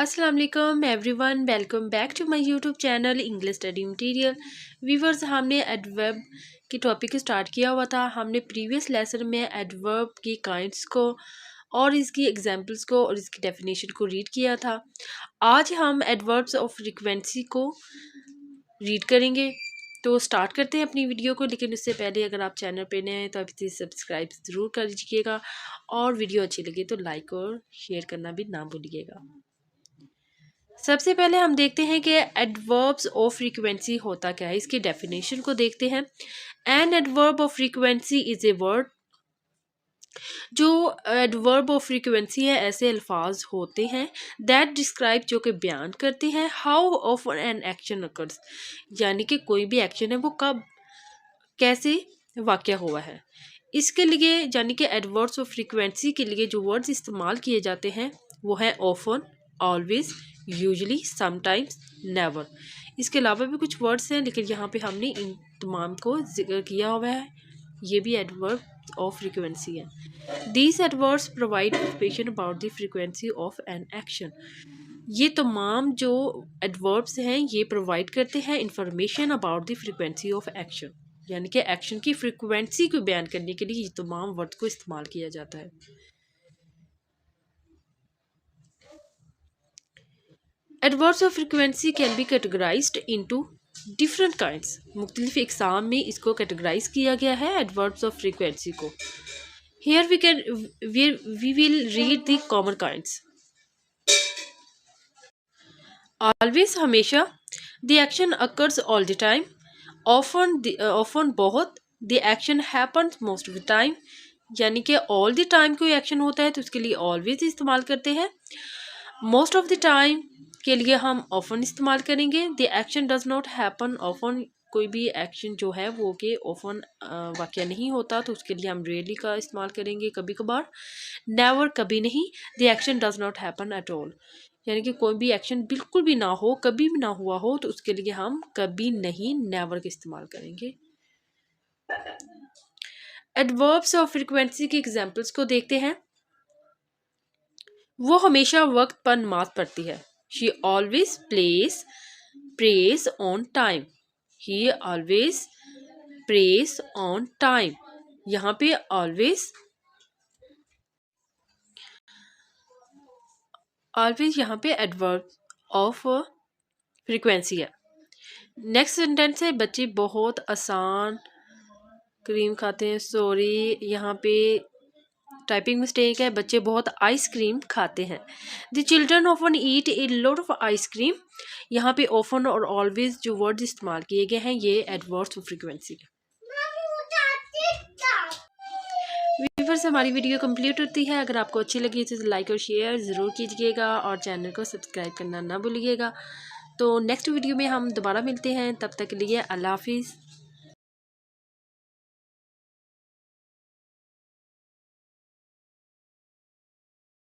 अस्सलाम वालेकुम everyone, welcome back to my YouTube channel English study material. Viewers, हमने adverb की टॉपिक स्टार्ट किया हुआ था। हमने प्रीवियस लेसन में एडवर्ब की काइंड्स को और इसकी एग्जांपल्स को और इसकी डेफिनेशन को रीड किया था। आज हम एडवर्ब्स ऑफ फ्रीक्वेंसी को रीड करेंगे। तो स्टार्ट करते हैं अपनी वीडियो को, लेकिन उससे पहले अगर आप चैनल पे नए हैं तो आप इसे सब्सक्राइब ज़रूर कर लीजिएगा और वीडियो अच्छी लगे तो लाइक और शेयर करना भी ना भूलिएगा। सबसे पहले हम देखते हैं कि एडवर्ब्स ऑफ फ्रीक्वेंसी होता क्या है। इसकी डेफिनेशन को देखते हैं। An adverb of frequency is a word. जो एडवर्ब ऑफ फ्रीक्वेंसी है ऐसे अल्फाज होते हैं दैट डिस्क्राइब, जो कि बयान करते हैं how of an action occurs, यानी कि कोई भी एक्शन है वो कब कैसे वाक़या हुआ है। इसके लिए यानी कि एडवर्ब्स ऑफ फ्रीक्वेंसी के लिए जो वर्ड्स इस्तेमाल किए जाते हैं वो है often, always, usually, sometimes, never. इसके अलावा भी कुछ वर्ड्स हैं, लेकिन यहाँ पे हमने इन तमाम को जिक्र किया हुआ है। ये भी एडवर्ब ऑफ फ्रीक्वेंसी है। These adverbs provide information about the frequency of an action. ये तमाम जो एडवर्ब्स हैं ये प्रोवाइड करते हैं information about the frequency of action, यानी कि एक्शन की फ्रीक्वेंसी को बयान करने के लिए ये तमाम वर्ड को इस्तेमाल किया जाता है। Adverbs of frequency can be categorised into different kinds. मुख्तलिफ इकसाम में इसको कैटेगराइज किया गया है एडवर्ब्स ऑफ फ्रीक्वेंसी को। Here we will read the common kinds. Always, हमेशा। The action occurs all the time. Often, बहुत। The action happens most of the time, यानी कि ऑल द टाइम कोई एक्शन होता है तो उसके लिए ऑलवेज इस्तेमाल करते हैं। मोस्ट ऑफ द टाइम के लिए हम ऑफन इस्तेमाल करेंगे। The action does not happen often, कोई भी एक्शन जो है वो कि ऑफन वाक़या नहीं होता तो उसके लिए हम रेयरली का इस्तेमाल करेंगे, कभी कभार। नेवर, कभी नहीं। The action does not happen at all, यानी कि कोई भी एक्शन बिल्कुल भी ना हो, कभी भी ना हुआ हो तो उसके लिए हम कभी नहीं, नेवर का इस्तेमाल करेंगे। एडवर्ब्स ऑफ फ्रीक्वेंसी की एग्जांपल्स को देखते हैं। वो हमेशा वक्त पर नमाज पढ़ती है। She always prays on time. He always prays on time. यहाँ पे always यहाँ पे एडवर्ब ऑफ फ्रीक्वेंसी है। नेक्स्ट सेंटेंस है, बच्चे बहुत आसान क्रीम खाते हैं। सॉरी, यहाँ पे टाइपिंग मिस्टेक है। बच्चे बहुत आइसक्रीम खाते हैं। The children often eat a lot of ice cream. यहाँ पे ऑफन और ऑलवेज जो वर्ड्स इस्तेमाल किए गए हैं ये एडवर्ब्स ऑफ फ्रीक्वेंसी है। व्यूअर्स, हमारी वीडियो कंप्लीट होती है। अगर आपको अच्छी लगी तो लाइक और शेयर ज़रूर कीजिएगा और चैनल को सब्सक्राइब करना ना भूलिएगा। तो नेक्स्ट वीडियो में हम दोबारा मिलते हैं, तब तक के लिए अल्लाह हाफिज़।